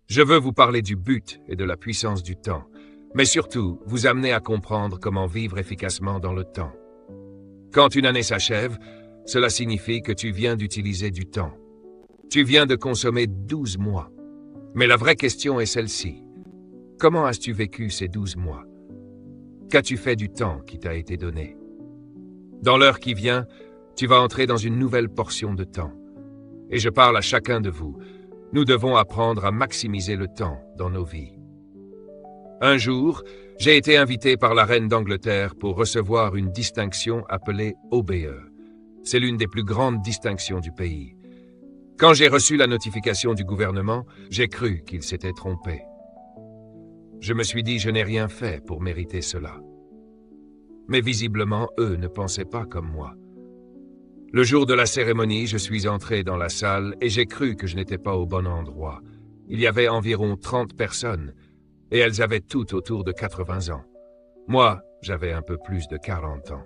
Je veux vous parler du but et de la puissance du temps, mais surtout vous amener à comprendre comment vivre efficacement dans le temps. Quand une année s'achève, cela signifie que tu viens d'utiliser du temps. Tu viens de consommer 12 mois. Mais la vraie question est celle-ci. Comment as-tu vécu ces 12 mois? Qu'as-tu fait du temps qui t'a été donné? Dans l'heure qui vient, tu vas entrer dans une nouvelle portion de temps. Et je parle à chacun de vous. Nous devons apprendre à maximiser le temps dans nos vies. Un jour, j'ai été invité par la reine d'Angleterre pour recevoir une distinction appelée OBE. C'est l'une des plus grandes distinctions du pays. Quand j'ai reçu la notification du gouvernement, j'ai cru qu'il s'était trompé. Je me suis dit, je n'ai rien fait pour mériter cela. Mais visiblement, eux ne pensaient pas comme moi. Le jour de la cérémonie, je suis entré dans la salle et j'ai cru que je n'étais pas au bon endroit. Il y avait environ 30 personnes et elles avaient toutes autour de 80 ans. Moi, j'avais un peu plus de 40 ans.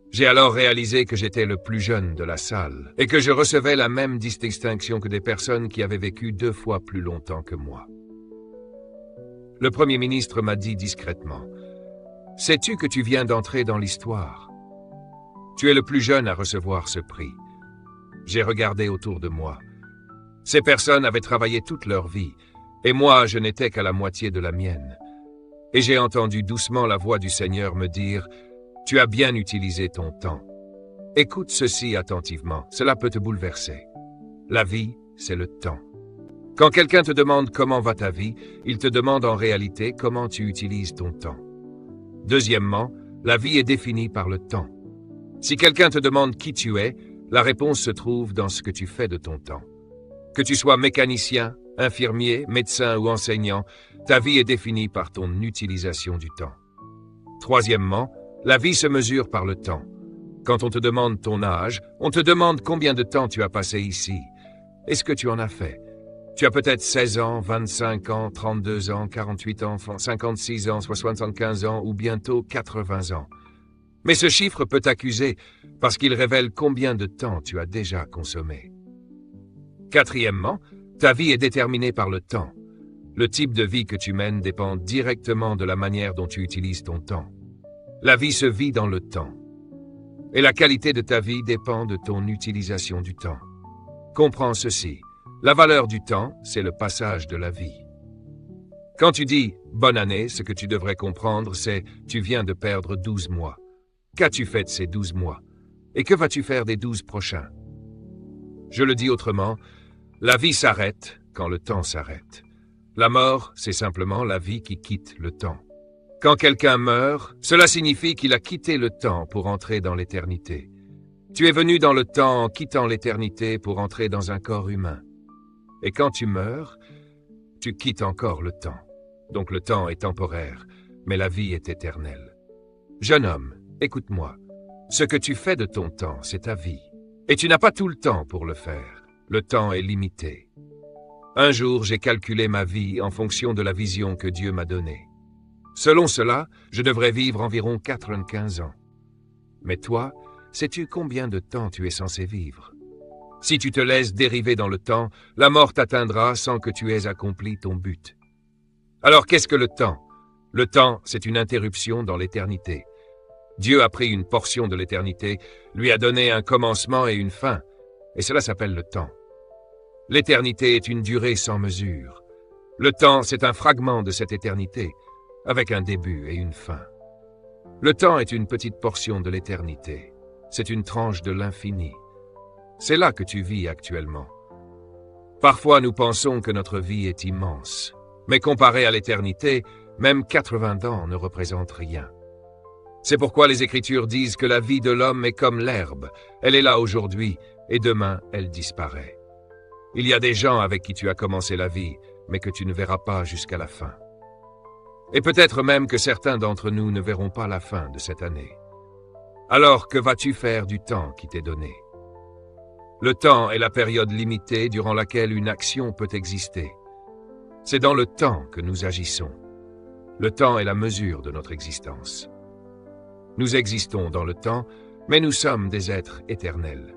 J'ai alors réalisé que j'étais le plus jeune de la salle et que je recevais la même distinction que des personnes qui avaient vécu 2 fois plus longtemps que moi. Le Premier ministre m'a dit discrètement, « Sais-tu que tu viens d'entrer dans l'histoire? Tu es le plus jeune à recevoir ce prix. » J'ai regardé autour de moi. Ces personnes avaient travaillé toute leur vie, et moi, je n'étais qu'à la moitié de la mienne. Et j'ai entendu doucement la voix du Seigneur me dire, « Tu as bien utilisé ton temps. Écoute ceci attentivement, cela peut te bouleverser. La vie, c'est le temps. Quand quelqu'un te demande comment va ta vie, il te demande en réalité comment tu utilises ton temps. Deuxièmement, la vie est définie par le temps. Si quelqu'un te demande qui tu es, la réponse se trouve dans ce que tu fais de ton temps. Que tu sois mécanicien, infirmier, médecin ou enseignant, ta vie est définie par ton utilisation du temps. Troisièmement, la vie se mesure par le temps. Quand on te demande ton âge, on te demande combien de temps tu as passé ici. Est-ce que tu en as fait? Tu as peut-être 16 ans, 25 ans, 32 ans, 48 ans, 56 ans, 75 ans ou bientôt 80 ans. Mais ce chiffre peut t'accuser parce qu'il révèle combien de temps tu as déjà consommé. Quatrièmement, ta vie est déterminée par le temps. Le type de vie que tu mènes dépend directement de la manière dont tu utilises ton temps. La vie se vit dans le temps. Et la qualité de ta vie dépend de ton utilisation du temps. Comprends ceci. La valeur du temps, c'est le passage de la vie. Quand tu dis « bonne année », ce que tu devrais comprendre, c'est « tu viens de perdre 12 mois ». Qu'as-tu fait de ces 12 mois? Et que vas-tu faire des 12 prochains? Je le dis autrement, la vie s'arrête quand le temps s'arrête. La mort, c'est simplement la vie qui quitte le temps. Quand quelqu'un meurt, cela signifie qu'il a quitté le temps pour entrer dans l'éternité. Tu es venu dans le temps en quittant l'éternité pour entrer dans un corps humain. Et quand tu meurs, tu quittes encore le temps. Donc le temps est temporaire, mais la vie est éternelle. Jeune homme, écoute-moi. Ce que tu fais de ton temps, c'est ta vie. Et tu n'as pas tout le temps pour le faire. Le temps est limité. Un jour, j'ai calculé ma vie en fonction de la vision que Dieu m'a donnée. Selon cela, je devrais vivre environ 95 ans. Mais toi, sais-tu combien de temps tu es censé vivre? Si tu te laisses dériver dans le temps, la mort t'atteindra sans que tu aies accompli ton but. Alors qu'est-ce que le temps? Le temps, c'est une interruption dans l'éternité. Dieu a pris une portion de l'éternité, lui a donné un commencement et une fin, et cela s'appelle le temps. L'éternité est une durée sans mesure. Le temps, c'est un fragment de cette éternité, avec un début et une fin. Le temps est une petite portion de l'éternité. C'est une tranche de l'infini. C'est là que tu vis actuellement. Parfois, nous pensons que notre vie est immense, mais comparé à l'éternité, même 80 ans ne représentent rien. C'est pourquoi les Écritures disent que la vie de l'homme est comme l'herbe. Elle est là aujourd'hui, et demain, elle disparaît. Il y a des gens avec qui tu as commencé la vie, mais que tu ne verras pas jusqu'à la fin. Et peut-être même que certains d'entre nous ne verront pas la fin de cette année. Alors, que vas-tu faire du temps qui t'est donné? Le temps est la période limitée durant laquelle une action peut exister. C'est dans le temps que nous agissons. Le temps est la mesure de notre existence. Nous existons dans le temps, mais nous sommes des êtres éternels.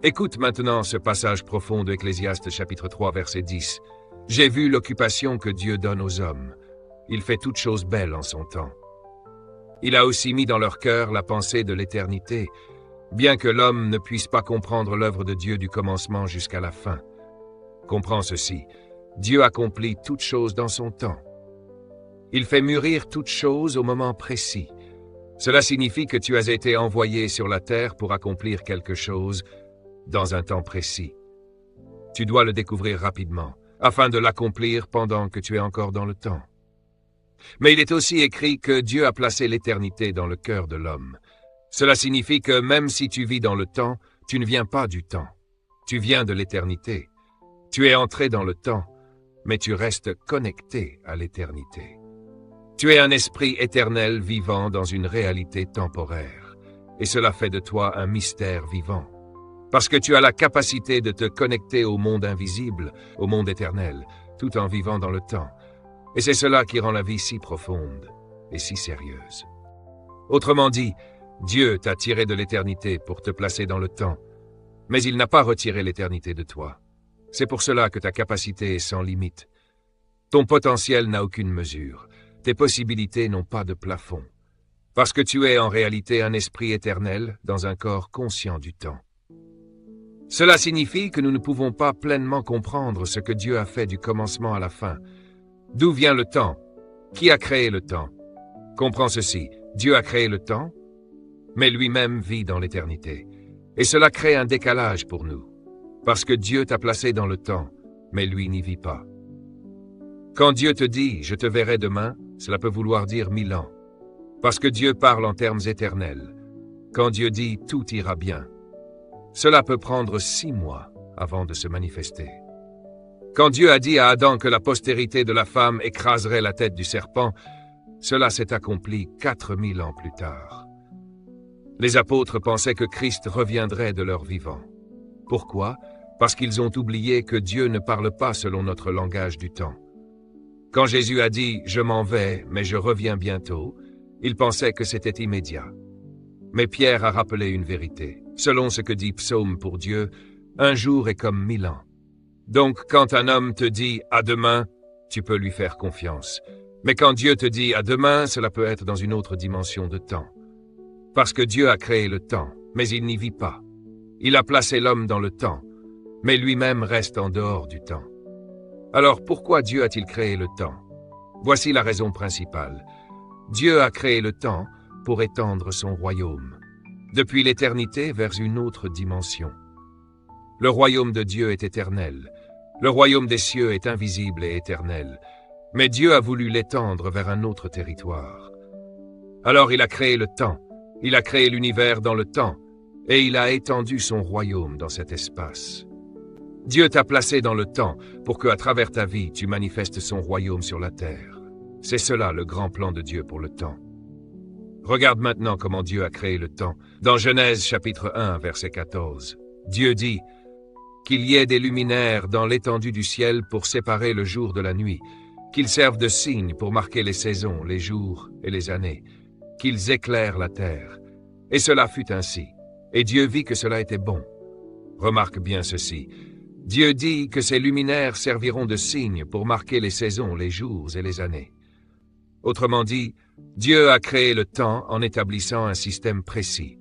Écoute maintenant ce passage profond de Ecclésiaste chapitre 3 verset 10. « J'ai vu l'occupation que Dieu donne aux hommes. Il fait toutes choses belles en son temps. Il a aussi mis dans leur cœur la pensée de l'éternité, bien que l'homme ne puisse pas comprendre l'œuvre de Dieu du commencement jusqu'à la fin. Comprends ceci, Dieu accomplit toutes choses dans son temps. Il fait mûrir toutes choses au moment précis. Cela signifie que tu as été envoyé sur la terre pour accomplir quelque chose dans un temps précis. Tu dois le découvrir rapidement, afin de l'accomplir pendant que tu es encore dans le temps. Mais il est aussi écrit que Dieu a placé l'éternité dans le cœur de l'homme. Cela signifie que même si tu vis dans le temps, tu ne viens pas du temps. Tu viens de l'éternité. Tu es entré dans le temps, mais tu restes connecté à l'éternité. Tu es un esprit éternel vivant dans une réalité temporaire, et cela fait de toi un mystère vivant. Parce que tu as la capacité de te connecter au monde invisible, au monde éternel, tout en vivant dans le temps. Et c'est cela qui rend la vie si profonde et si sérieuse. Autrement dit, Dieu t'a tiré de l'éternité pour te placer dans le temps, mais il n'a pas retiré l'éternité de toi. C'est pour cela que ta capacité est sans limite. Ton potentiel n'a aucune mesure. Tes possibilités n'ont pas de plafond. Parce que tu es en réalité un esprit éternel dans un corps conscient du temps. Cela signifie que nous ne pouvons pas pleinement comprendre ce que Dieu a fait du commencement à la fin. D'où vient le temps? Qui a créé le temps? Comprends ceci, Dieu a créé le temps, mais lui-même vit dans l'éternité. Et cela crée un décalage pour nous. Parce que Dieu t'a placé dans le temps, mais lui n'y vit pas. Quand Dieu te dit « je te verrai demain », cela peut vouloir dire 1000 ans. Parce que Dieu parle en termes éternels. Quand Dieu dit « tout ira bien », cela peut prendre 6 mois avant de se manifester. Quand Dieu a dit à Adam que la postérité de la femme écraserait la tête du serpent, cela s'est accompli 4000 ans plus tard. Les apôtres pensaient que Christ reviendrait de leur vivant. Pourquoi? Parce qu'ils ont oublié que Dieu ne parle pas selon notre langage du temps. Quand Jésus a dit « je m'en vais, mais je reviens bientôt », ils pensaient que c'était immédiat. Mais Pierre a rappelé une vérité. Selon ce que dit Psaume pour Dieu, un jour est comme 1000 ans. Donc, quand un homme te dit « à demain », tu peux lui faire confiance. Mais quand Dieu te dit « à demain », cela peut être dans une autre dimension de temps. Parce que Dieu a créé le temps, mais il n'y vit pas. Il a placé l'homme dans le temps, mais lui-même reste en dehors du temps. Alors, pourquoi Dieu a-t-il créé le temps? Voici la raison principale. Dieu a créé le temps pour étendre son royaume, depuis l'éternité vers une autre dimension. Le royaume de Dieu est éternel. Le royaume des cieux est invisible et éternel. Mais Dieu a voulu l'étendre vers un autre territoire. Alors il a créé le temps, il a créé l'univers dans le temps, et il a étendu son royaume dans cet espace. Dieu t'a placé dans le temps pour que, à travers ta vie, tu manifestes son royaume sur la terre. C'est cela le grand plan de Dieu pour le temps. Regarde maintenant comment Dieu a créé le temps. Dans Genèse chapitre 1, verset 14, Dieu dit « Qu'il y ait des luminaires dans l'étendue du ciel pour séparer le jour de la nuit, qu'ils servent de signe pour marquer les saisons, les jours et les années, qu'ils éclairent la terre. Et cela fut ainsi. Et Dieu vit que cela était bon. » Remarque bien ceci. Dieu dit que ces luminaires serviront de signe pour marquer les saisons, les jours et les années. Autrement dit, Dieu a créé le temps en établissant un système précis.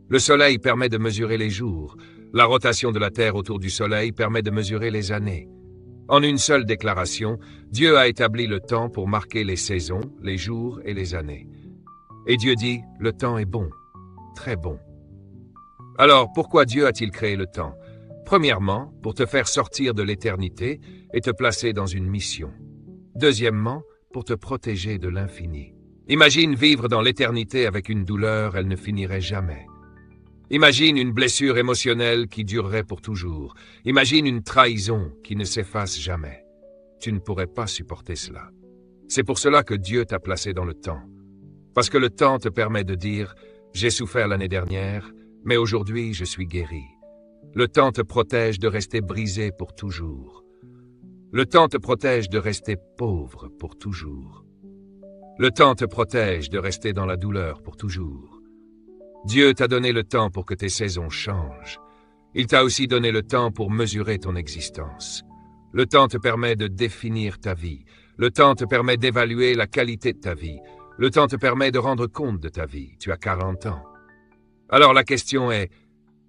Le soleil permet de mesurer les jours. La rotation de la Terre autour du soleil permet de mesurer les années. En une seule déclaration, Dieu a établi le temps pour marquer les saisons, les jours et les années. Et Dieu dit, le temps est bon, très bon. Alors, pourquoi Dieu a-t-il créé le temps? Premièrement, pour te faire sortir de l'éternité et te placer dans une mission. Deuxièmement, pour te protéger de l'infini. Imagine vivre dans l'éternité avec une douleur, elle ne finirait jamais. Imagine une blessure émotionnelle qui durerait pour toujours. Imagine une trahison qui ne s'efface jamais. Tu ne pourrais pas supporter cela. C'est pour cela que Dieu t'a placé dans le temps. Parce que le temps te permet de dire « J'ai souffert l'année dernière, mais aujourd'hui je suis guéri ». Le temps te protège de rester brisé pour toujours. Le temps te protège de rester pauvre pour toujours. Le temps te protège de rester dans la douleur pour toujours. Dieu t'a donné le temps pour que tes saisons changent. Il t'a aussi donné le temps pour mesurer ton existence. Le temps te permet de définir ta vie. Le temps te permet d'évaluer la qualité de ta vie. Le temps te permet de rendre compte de ta vie. Tu as 40 ans. Alors la question est,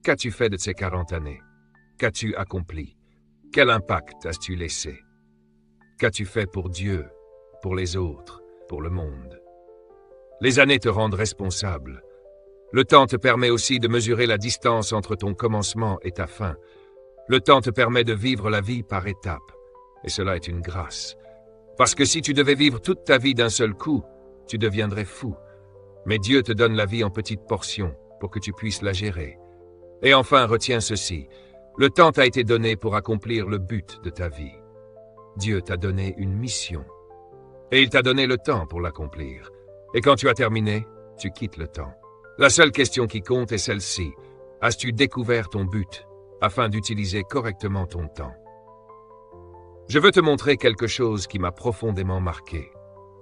qu'as-tu fait de ces 40 années? Qu'as-tu accompli? Quel impact as-tu laissé? Qu'as-tu fait pour Dieu, pour les autres, pour le monde? Les années te rendent responsable. Le temps te permet aussi de mesurer la distance entre ton commencement et ta fin. Le temps te permet de vivre la vie par étapes. Et cela est une grâce. Parce que si tu devais vivre toute ta vie d'un seul coup, tu deviendrais fou. Mais Dieu te donne la vie en petites portions pour que tu puisses la gérer. Et enfin, retiens ceci. Le temps t'a été donné pour accomplir le but de ta vie. Dieu t'a donné une mission. Et il t'a donné le temps pour l'accomplir. Et quand tu as terminé, tu quittes le temps. La seule question qui compte est celle-ci. As-tu découvert ton but afin d'utiliser correctement ton temps? Je veux te montrer quelque chose qui m'a profondément marqué.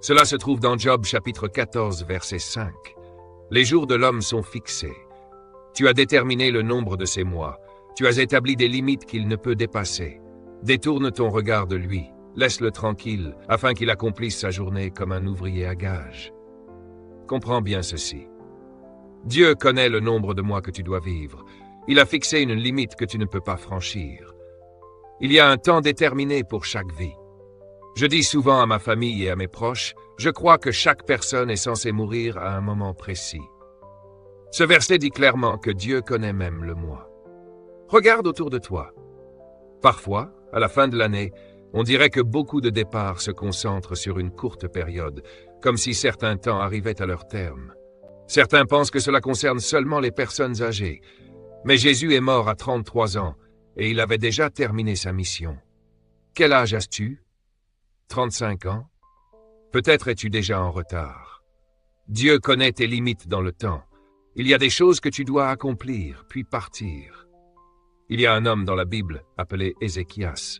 Cela se trouve dans Job chapitre 14, verset 5. Les jours de l'homme sont fixés. Tu as déterminé le nombre de ses mois. Tu as établi des limites qu'il ne peut dépasser. Détourne ton regard de lui. Laisse-le tranquille, afin qu'il accomplisse sa journée comme un ouvrier à gages. Comprends bien ceci. Dieu connaît le nombre de mois que tu dois vivre. Il a fixé une limite que tu ne peux pas franchir. Il y a un temps déterminé pour chaque vie. Je dis souvent à ma famille et à mes proches, je crois que chaque personne est censée mourir à un moment précis. Ce verset dit clairement que Dieu connaît même le mois. Regarde autour de toi. Parfois, à la fin de l'année, on dirait que beaucoup de départs se concentrent sur une courte période, comme si certains temps arrivaient à leur terme. Certains pensent que cela concerne seulement les personnes âgées. Mais Jésus est mort à 33 ans et il avait déjà terminé sa mission. Quel âge as-tu? 35 ans? Peut-être es-tu déjà en retard. Dieu connaît tes limites dans le temps. Il y a des choses que tu dois accomplir, puis partir. Il y a un homme dans la Bible appelé Ézéchias.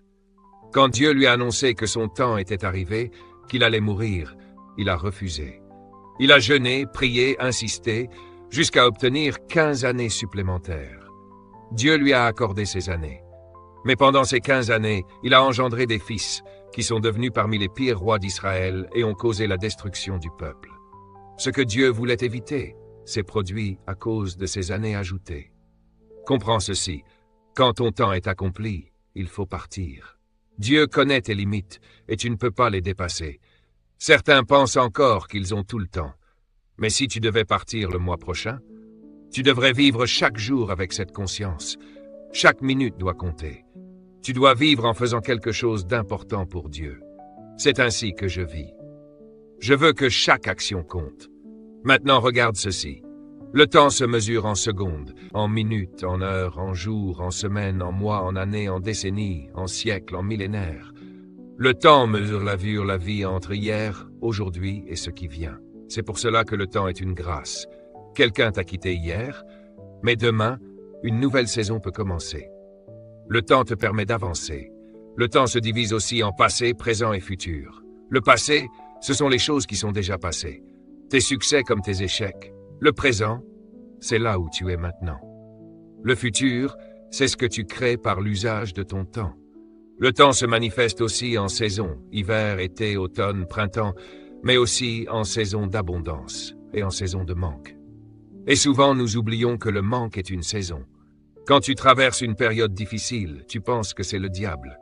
Quand Dieu lui a annoncé que son temps était arrivé, qu'il allait mourir, il a refusé. Il a jeûné, prié, insisté, jusqu'à obtenir 15 années supplémentaires. Dieu lui a accordé ces années. Mais pendant ces 15 années, il a engendré des fils, qui sont devenus parmi les pires rois d'Israël et ont causé la destruction du peuple. Ce que Dieu voulait éviter s'est produit à cause de ces années ajoutées. Comprends ceci, quand ton temps est accompli, il faut partir. Dieu connaît tes limites et tu ne peux pas les dépasser. Certains pensent encore qu'ils ont tout le temps. Mais si tu devais partir le mois prochain, tu devrais vivre chaque jour avec cette conscience. Chaque minute doit compter. Tu dois vivre en faisant quelque chose d'important pour Dieu. C'est ainsi que je vis. Je veux que chaque action compte. Maintenant, regarde ceci. Le temps se mesure en secondes, en minutes, en heures, en jours, en semaines, en mois, en années, en décennies, en siècles, en millénaires. Le temps mesure la vie entre hier, aujourd'hui et ce qui vient. C'est pour cela que le temps est une grâce. Quelqu'un t'a quitté hier, mais demain, une nouvelle saison peut commencer. Le temps te permet d'avancer. Le temps se divise aussi en passé, présent et futur. Le passé, ce sont les choses qui sont déjà passées. Tes succès comme tes échecs. Le présent, c'est là où tu es maintenant. Le futur, c'est ce que tu crées par l'usage de ton temps. Le temps se manifeste aussi en saison, hiver, été, automne, printemps, mais aussi en saison d'abondance et en saison de manque. Et souvent, nous oublions que le manque est une saison. Quand tu traverses une période difficile, tu penses que c'est le diable.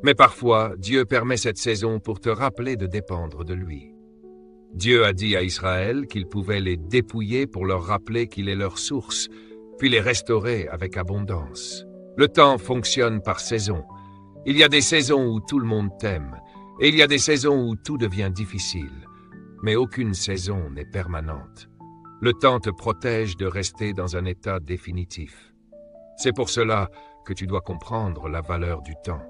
Mais parfois, Dieu permet cette saison pour te rappeler de dépendre de lui. Dieu a dit à Israël qu'il pouvait les dépouiller pour leur rappeler qu'il est leur source, puis les restaurer avec abondance. Le temps fonctionne par saison. Il y a des saisons où tout le monde t'aime, et il y a des saisons où tout devient difficile. Mais aucune saison n'est permanente. Le temps te protège de rester dans un état définitif. C'est pour cela que tu dois comprendre la valeur du temps.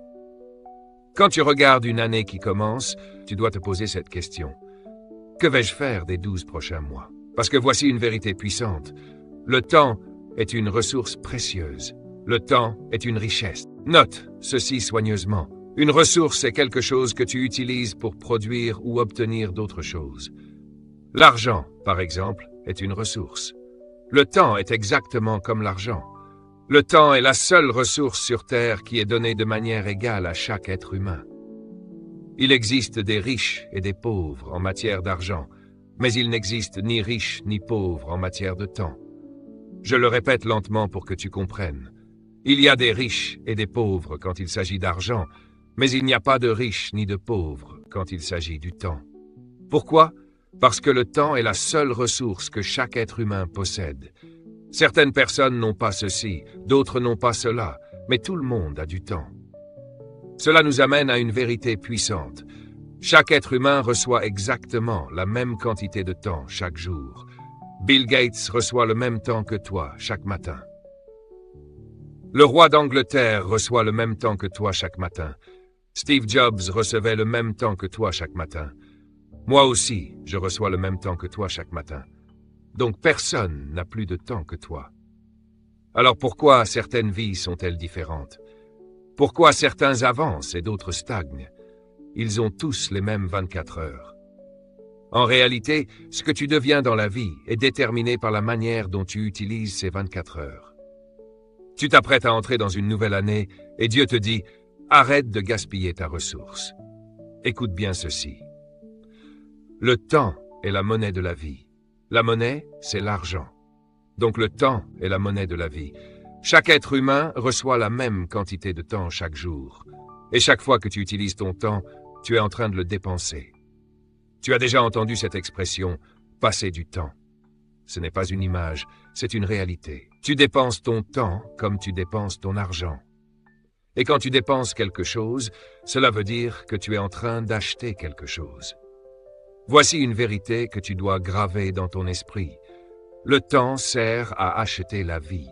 Quand tu regardes une année qui commence, tu dois te poser cette question. Que vais-je faire des 12 prochains mois? Parce que voici une vérité puissante. Le temps est une ressource précieuse. Le temps est une richesse. Note ceci soigneusement. Une ressource est quelque chose que tu utilises pour produire ou obtenir d'autres choses. L'argent, par exemple, est une ressource. Le temps est exactement comme l'argent. Le temps est la seule ressource sur Terre qui est donnée de manière égale à chaque être humain. Il existe des riches et des pauvres en matière d'argent, mais il n'existe ni riches ni pauvres en matière de temps. Je le répète lentement pour que tu comprennes. Il y a des riches et des pauvres quand il s'agit d'argent, mais il n'y a pas de riches ni de pauvres quand il s'agit du temps. Pourquoi? Parce que le temps est la seule ressource que chaque être humain possède. Certaines personnes n'ont pas ceci, d'autres n'ont pas cela, mais tout le monde a du temps. Cela nous amène à une vérité puissante. Chaque être humain reçoit exactement la même quantité de temps chaque jour. Bill Gates reçoit le même temps que toi chaque matin. Le roi d'Angleterre reçoit le même temps que toi chaque matin. Steve Jobs recevait le même temps que toi chaque matin. Moi aussi, je reçois le même temps que toi chaque matin. Donc personne n'a plus de temps que toi. Alors pourquoi certaines vies sont-elles différentes? Pourquoi certains avancent et d'autres stagnent? Ils ont tous les mêmes 24 heures. En réalité, ce que tu deviens dans la vie est déterminé par la manière dont tu utilises ces 24 heures. Tu t'apprêtes à entrer dans une nouvelle année et Dieu te dit « Arrête de gaspiller ta ressource ». Écoute bien ceci. Le temps est la monnaie de la vie. La monnaie, c'est l'argent. Donc le temps est la monnaie de la vie. Chaque être humain reçoit la même quantité de temps chaque jour. Et chaque fois que tu utilises ton temps, tu es en train de le dépenser. Tu as déjà entendu cette expression « passer du temps ». Ce n'est pas une image, c'est une réalité. Tu dépenses ton temps comme tu dépenses ton argent. Et quand tu dépenses quelque chose, cela veut dire que tu es en train d'acheter quelque chose. Voici une vérité que tu dois graver dans ton esprit. Le temps sert à acheter la vie.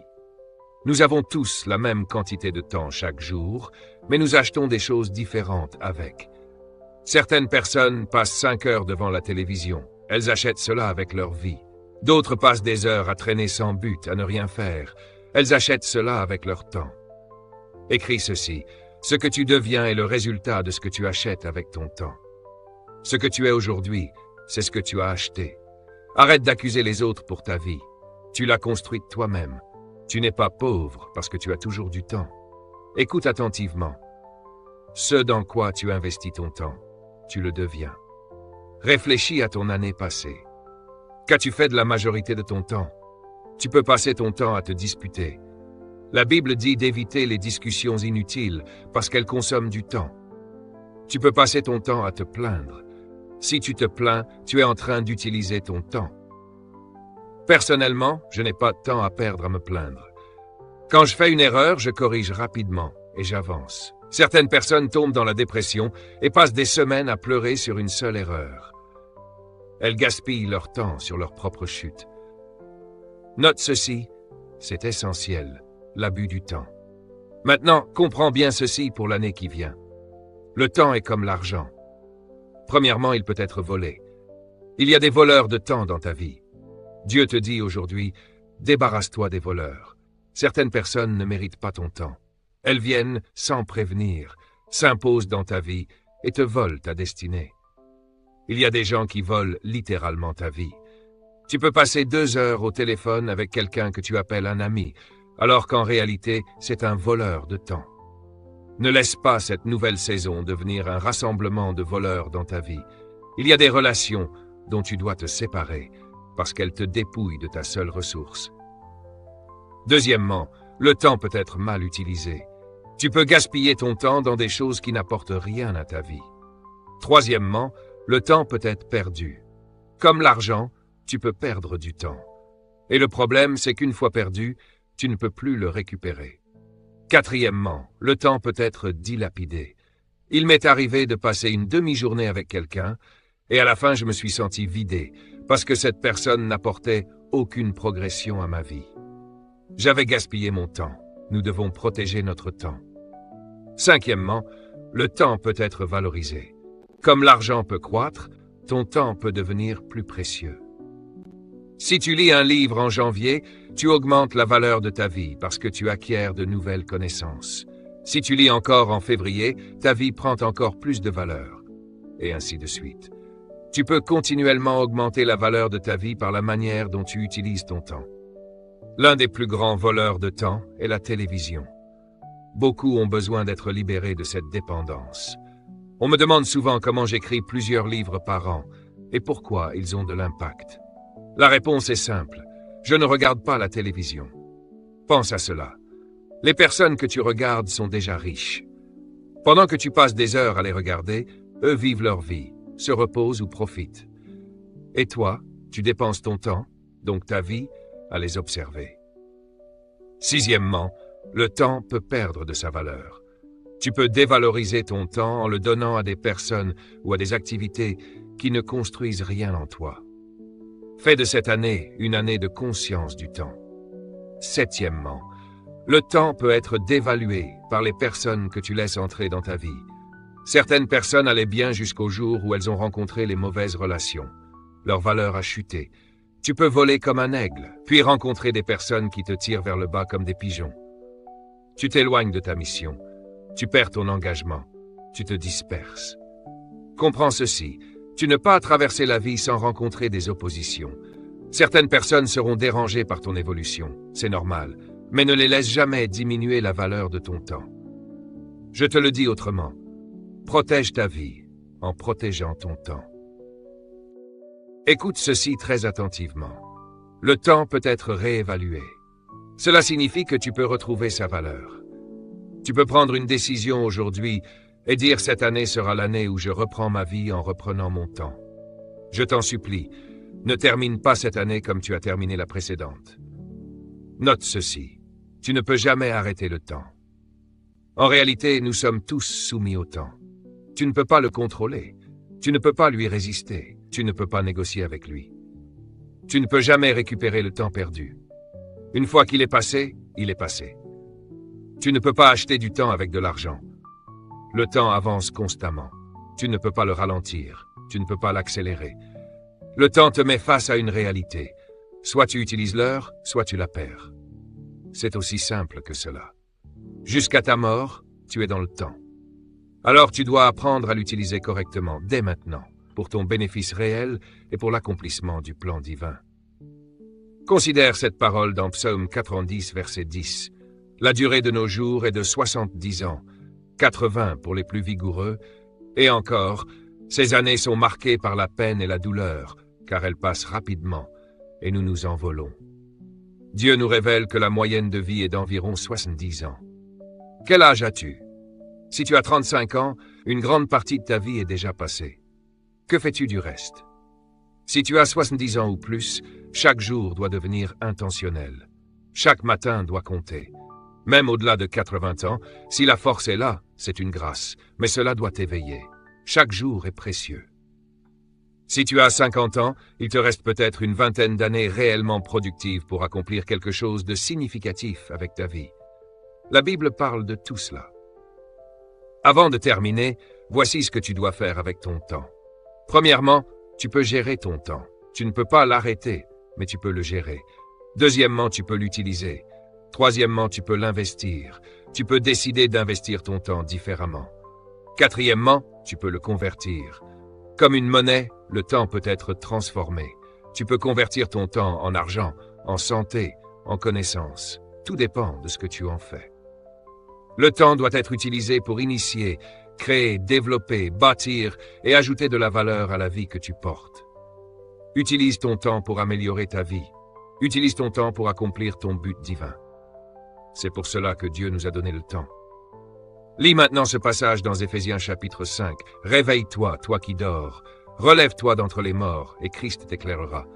Nous avons tous la même quantité de temps chaque jour, mais nous achetons des choses différentes avec. Certaines personnes passent 5 heures devant la télévision. Elles achètent cela avec leur vie. D'autres passent des heures à traîner sans but, à ne rien faire. Elles achètent cela avec leur temps. Écris ceci. Ce que tu deviens est le résultat de ce que tu achètes avec ton temps. Ce que tu es aujourd'hui, c'est ce que tu as acheté. Arrête d'accuser les autres pour ta vie. Tu l'as construite toi-même. Tu n'es pas pauvre parce que tu as toujours du temps. Écoute attentivement. Ce dans quoi tu investis ton temps, tu le deviens. Réfléchis à ton année passée. Qu'as-tu fait de la majorité de ton temps? Tu peux passer ton temps à te disputer. La Bible dit d'éviter les discussions inutiles parce qu'elles consomment du temps. Tu peux passer ton temps à te plaindre. Si tu te plains, tu es en train d'utiliser ton temps. Personnellement, je n'ai pas de temps à perdre à me plaindre. Quand je fais une erreur, je corrige rapidement et j'avance. Certaines personnes tombent dans la dépression et passent des semaines à pleurer sur une seule erreur. Elles gaspillent leur temps sur leur propre chute. Note ceci, c'est essentiel, l'abus du temps. Maintenant, comprends bien ceci pour l'année qui vient. Le temps est comme l'argent. Premièrement, il peut être volé. Il y a des voleurs de temps dans ta vie. Dieu te dit aujourd'hui, débarrasse-toi des voleurs. Certaines personnes ne méritent pas ton temps. Elles viennent sans prévenir, s'imposent dans ta vie et te volent ta destinée. Il y a des gens qui volent littéralement ta vie. Tu peux passer 2 heures au téléphone avec quelqu'un que tu appelles un ami, alors qu'en réalité, c'est un voleur de temps. Ne laisse pas cette nouvelle saison devenir un rassemblement de voleurs dans ta vie. Il y a des relations dont tu dois te séparer parce qu'elles te dépouillent de ta seule ressource. Deuxièmement, le temps peut être mal utilisé. Tu peux gaspiller ton temps dans des choses qui n'apportent rien à ta vie. Troisièmement, le temps peut être perdu. Comme l'argent, tu peux perdre du temps. Et le problème, c'est qu'une fois perdu, tu ne peux plus le récupérer. Quatrièmement, le temps peut être dilapidé. Il m'est arrivé de passer une demi-journée avec quelqu'un, et à la fin je me suis senti vidé, parce que cette personne n'apportait aucune progression à ma vie. J'avais gaspillé mon temps. Nous devons protéger notre temps. Cinquièmement, le temps peut être valorisé. Comme l'argent peut croître, ton temps peut devenir plus précieux. Si tu lis un livre en janvier, tu augmentes la valeur de ta vie parce que tu acquiers de nouvelles connaissances. Si tu lis encore en février, ta vie prend encore plus de valeur. Et ainsi de suite. Tu peux continuellement augmenter la valeur de ta vie par la manière dont tu utilises ton temps. L'un des plus grands voleurs de temps est la télévision. Beaucoup ont besoin d'être libérés de cette dépendance. On me demande souvent comment j'écris plusieurs livres par an et pourquoi ils ont de l'impact. La réponse est simple. Je ne regarde pas la télévision. Pense à cela. Les personnes que tu regardes sont déjà riches. Pendant que tu passes des heures à les regarder, eux vivent leur vie, se reposent ou profitent. Et toi, tu dépenses ton temps, donc ta vie, à les observer. Sixièmement, le temps peut perdre de sa valeur. Tu peux dévaloriser ton temps en le donnant à des personnes ou à des activités qui ne construisent rien en toi. Fais de cette année une année de conscience du temps. Septièmement, le temps peut être dévalué par les personnes que tu laisses entrer dans ta vie. Certaines personnes allaient bien jusqu'au jour où elles ont rencontré les mauvaises relations. Leur valeur a chuté. Tu peux voler comme un aigle, puis rencontrer des personnes qui te tirent vers le bas comme des pigeons. Tu t'éloignes de ta mission. Tu perds ton engagement. Tu te disperses. Comprends ceci. Tu ne peux traverser la vie sans rencontrer des oppositions. Certaines personnes seront dérangées par ton évolution. C'est normal. Mais ne les laisse jamais diminuer la valeur de ton temps. Je te le dis autrement. Protège ta vie en protégeant ton temps. Écoute ceci très attentivement. Le temps peut être réévalué. Cela signifie que tu peux retrouver sa valeur. Tu peux prendre une décision aujourd'hui et dire cette année sera l'année où je reprends ma vie en reprenant mon temps. Je t'en supplie, ne termine pas cette année comme tu as terminé la précédente. Note ceci, tu ne peux jamais arrêter le temps. En réalité, nous sommes tous soumis au temps. Tu ne peux pas le contrôler, tu ne peux pas lui résister, tu ne peux pas négocier avec lui. Tu ne peux jamais récupérer le temps perdu. Une fois qu'il est passé, il est passé. Tu ne peux pas acheter du temps avec de l'argent. Le temps avance constamment. Tu ne peux pas le ralentir, tu ne peux pas l'accélérer. Le temps te met face à une réalité. Soit tu utilises l'heure, soit tu la perds. C'est aussi simple que cela. Jusqu'à ta mort, tu es dans le temps. Alors tu dois apprendre à l'utiliser correctement, dès maintenant, pour ton bénéfice réel et pour l'accomplissement du plan divin. Considère cette parole dans Psaume 90, verset 10. La durée de nos jours est de 70 ans, 80 pour les plus vigoureux, et encore, ces années sont marquées par la peine et la douleur, car elles passent rapidement, et nous nous envolons. Dieu nous révèle que la moyenne de vie est d'environ 70 ans. Quel âge as-tu? Si tu as 35 ans, une grande partie de ta vie est déjà passée. Que fais-tu du reste? Si tu as 70 ans ou plus, chaque jour doit devenir intentionnel. Chaque matin doit compter. Même au-delà de 80 ans, si la force est là, c'est une grâce, mais cela doit t'éveiller. Chaque jour est précieux. Si tu as 50 ans, il te reste peut-être une vingtaine d'années réellement productives pour accomplir quelque chose de significatif avec ta vie. La Bible parle de tout cela. Avant de terminer, voici ce que tu dois faire avec ton temps. Premièrement, tu peux gérer ton temps. Tu ne peux pas l'arrêter, mais tu peux le gérer. Deuxièmement, tu peux l'utiliser. Troisièmement, tu peux l'investir. Tu peux décider d'investir ton temps différemment. Quatrièmement, tu peux le convertir. Comme une monnaie, le temps peut être transformé. Tu peux convertir ton temps en argent, en santé, en connaissances. Tout dépend de ce que tu en fais. Le temps doit être utilisé pour initier, créer, développer, bâtir et ajouter de la valeur à la vie que tu portes. Utilise ton temps pour améliorer ta vie. Utilise ton temps pour accomplir ton but divin. C'est pour cela que Dieu nous a donné le temps. Lis maintenant ce passage dans Éphésiens chapitre 5. Réveille-toi, toi qui dors. Relève-toi d'entre les morts, et Christ t'éclairera.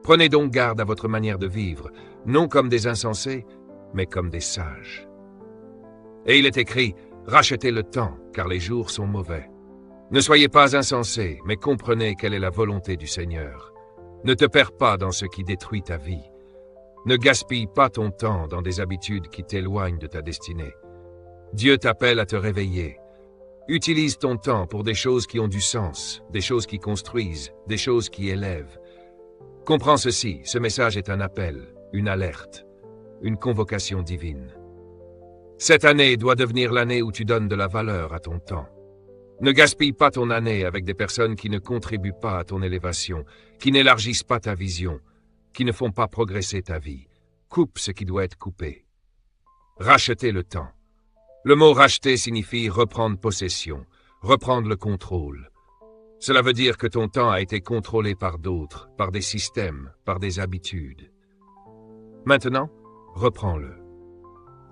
Prenez donc garde à votre manière de vivre, non comme des insensés, mais comme des sages. Et il est écrit, rachetez le temps, car les jours sont mauvais. Ne soyez pas insensés, mais comprenez quelle est la volonté du Seigneur. Ne te perds pas dans ce qui détruit ta vie. Ne gaspille pas ton temps dans des habitudes qui t'éloignent de ta destinée. Dieu t'appelle à te réveiller. Utilise ton temps pour des choses qui ont du sens, des choses qui construisent, des choses qui élèvent. Comprends ceci, ce message est un appel, une alerte, une convocation divine. Cette année doit devenir l'année où tu donnes de la valeur à ton temps. Ne gaspille pas ton année avec des personnes qui ne contribuent pas à ton élévation, qui n'élargissent pas ta vision, qui ne font pas progresser ta vie. coupe ce qui doit être coupé. Racheter le temps. Le mot racheter signifie reprendre possession, reprendre le contrôle. Cela veut dire que ton temps a été contrôlé par d'autres, par des systèmes, par des habitudes. Maintenant, reprends-le.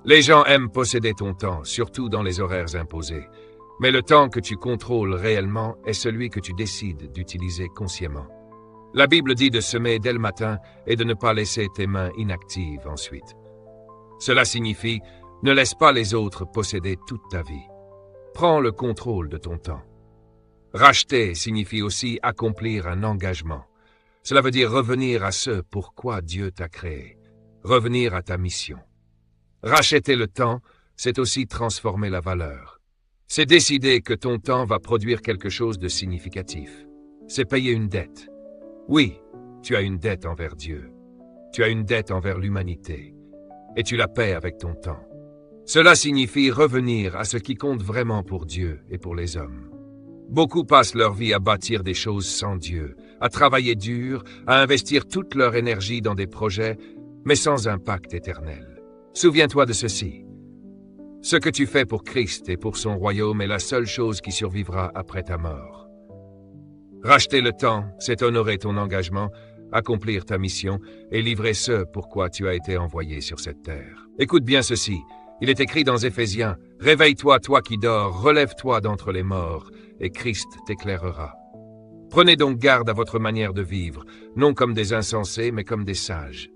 Les gens aiment posséder ton temps, surtout dans les horaires imposés. Mais le temps que tu contrôles réellement est celui que tu décides d'utiliser consciemment. La Bible dit de semer dès le matin et de ne pas laisser tes mains inactives ensuite. Cela signifie, ne laisse pas les autres posséder toute ta vie. Prends le contrôle de ton temps. Racheter signifie aussi accomplir un engagement. Cela veut dire revenir à ce pourquoi Dieu t'a créé, revenir à ta mission. Racheter le temps, c'est aussi transformer la valeur. C'est décider que ton temps va produire quelque chose de significatif. C'est payer une dette. Oui, tu as une dette envers Dieu. Tu as une dette envers l'humanité. Et tu la paies avec ton temps. Cela signifie revenir à ce qui compte vraiment pour Dieu et pour les hommes. Beaucoup passent leur vie à bâtir des choses sans Dieu, à travailler dur, à investir toute leur énergie dans des projets, mais sans impact éternel. Souviens-toi de ceci. Ce que tu fais pour Christ et pour son royaume est la seule chose qui survivra après ta mort. Racheter le temps, c'est honorer ton engagement, accomplir ta mission et livrer ce pourquoi tu as été envoyé sur cette terre. Écoute bien ceci. Il est écrit dans Éphésiens, « Réveille-toi, toi qui dors, relève-toi d'entre les morts, et Christ t'éclairera. » Prenez donc garde à votre manière de vivre, non comme des insensés, mais comme des sages.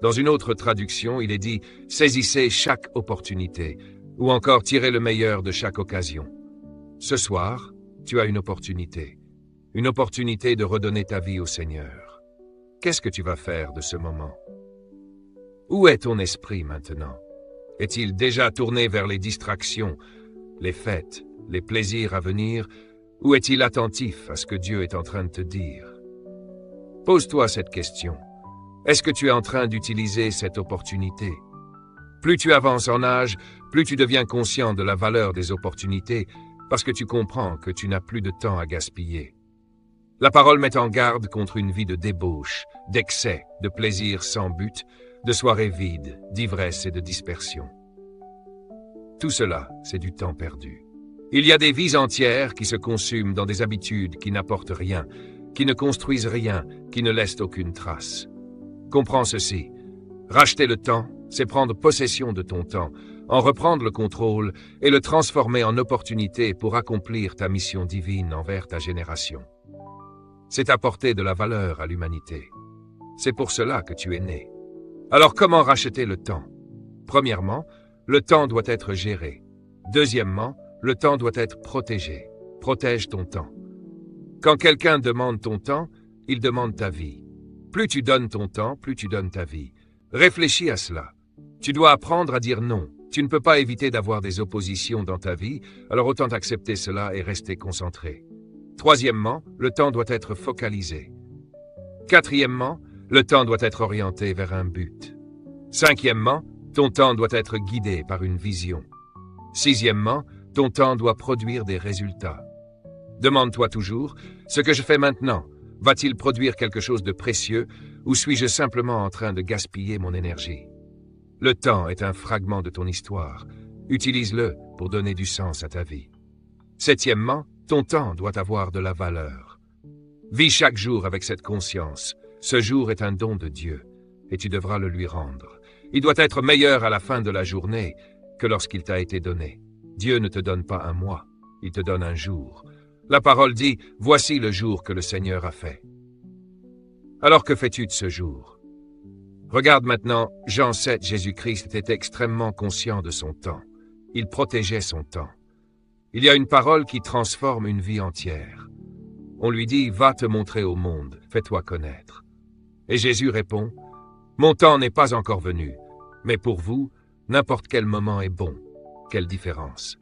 Dans une autre traduction, il est dit « Saisissez chaque opportunité » ou encore « Tirez le meilleur de chaque occasion ». Ce soir, tu as une opportunité de redonner ta vie au Seigneur. Qu'est-ce que tu vas faire de ce moment? Où est ton esprit maintenant? Est-il déjà tourné vers les distractions, les fêtes, les plaisirs à venir, ou est-il attentif à ce que Dieu est en train de te dire? Pose-toi cette question. Est-ce que tu es en train d'utiliser cette opportunité? Plus tu avances en âge, plus tu deviens conscient de la valeur des opportunités, parce que tu comprends que tu n'as plus de temps à gaspiller. La parole met en garde contre une vie de débauche, d'excès, de plaisir sans but, de soirées vides, d'ivresse et de dispersion. Tout cela, c'est du temps perdu. Il y a des vies entières qui se consument dans des habitudes qui n'apportent rien, qui ne construisent rien, qui ne laissent aucune trace. Comprends ceci. Racheter le temps, c'est prendre possession de ton temps, en reprendre le contrôle et le transformer en opportunité pour accomplir ta mission divine envers ta génération. C'est apporter de la valeur à l'humanité. C'est pour cela que tu es né. Alors comment racheter le temps? Premièrement, le temps doit être géré. Deuxièmement, le temps doit être protégé. Protège ton temps. Quand quelqu'un demande ton temps, il demande ta vie. Plus tu donnes ton temps, plus tu donnes ta vie. Réfléchis à cela. Tu dois apprendre à dire non. Tu ne peux pas éviter d'avoir des oppositions dans ta vie, alors autant accepter cela et rester concentré. Troisièmement, le temps doit être focalisé. Quatrièmement, le temps doit être orienté vers un but. Cinquièmement, ton temps doit être guidé par une vision. Sixièmement, ton temps doit produire des résultats. Demande-toi toujours, ce que je fais maintenant, va-t-il produire quelque chose de précieux ou suis-je simplement en train de gaspiller mon énergie? Le temps est un fragment de ton histoire. Utilise-le pour donner du sens à ta vie. Septièmement, ton temps doit avoir de la valeur. Vis chaque jour avec cette conscience. Ce jour est un don de Dieu, et tu devras le lui rendre. Il doit être meilleur à la fin de la journée que lorsqu'il t'a été donné. Dieu ne te donne pas un mois, il te donne un jour. La parole dit, « Voici le jour que le Seigneur a fait. » Alors que fais-tu de ce jour? Regarde maintenant, Jean 7, Jésus-Christ était extrêmement conscient de son temps. Il protégeait son temps. Il y a une parole qui transforme une vie entière. On lui dit, « Va te montrer au monde, fais-toi connaître. » Et Jésus répond, « Mon temps n'est pas encore venu, mais pour vous, n'importe quel moment est bon. Quelle différence. »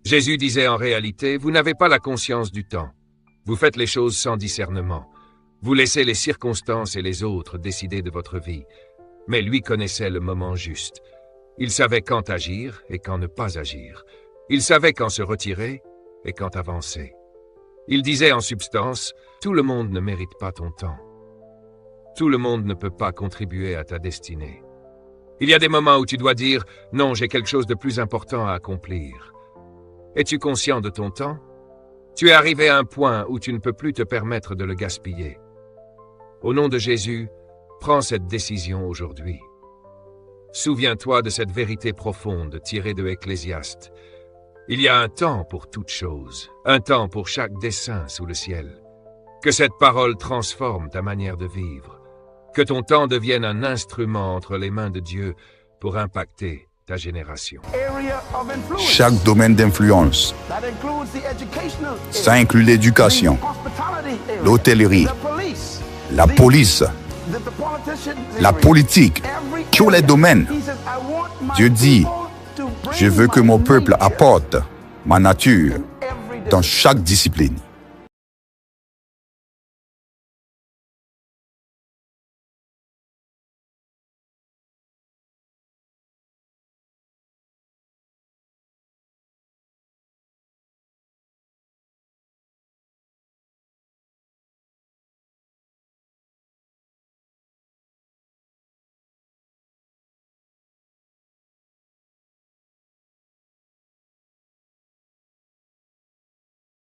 Jésus disait en réalité, « Vous n'avez pas la conscience du temps. Vous faites les choses sans discernement. Vous laissez les circonstances et les autres décider de votre vie. » Mais lui connaissait le moment juste. Il savait quand agir et quand ne pas agir. Il savait quand se retirer et quand avancer. Il disait en substance, « Tout le monde ne mérite pas ton temps. Tout le monde ne peut pas contribuer à ta destinée. Il y a des moments où tu dois dire « Non, j'ai quelque chose de plus important à accomplir ». Es-tu conscient de ton temps? Tu es arrivé à un point où tu ne peux plus te permettre de le gaspiller. Au nom de Jésus, prends cette décision aujourd'hui. Souviens-toi de cette vérité profonde tirée de Ecclésiaste. Il y a un temps pour toute chose, un temps pour chaque dessein sous le ciel. Que cette parole transforme ta manière de vivre. Que ton temps devienne un instrument entre les mains de Dieu pour impacter ta génération. Chaque domaine d'influence. Ça inclut l'éducation, l'hôtellerie, la police, la politique, tous les domaines. Dieu dit, je veux que mon peuple apporte ma nature dans chaque discipline.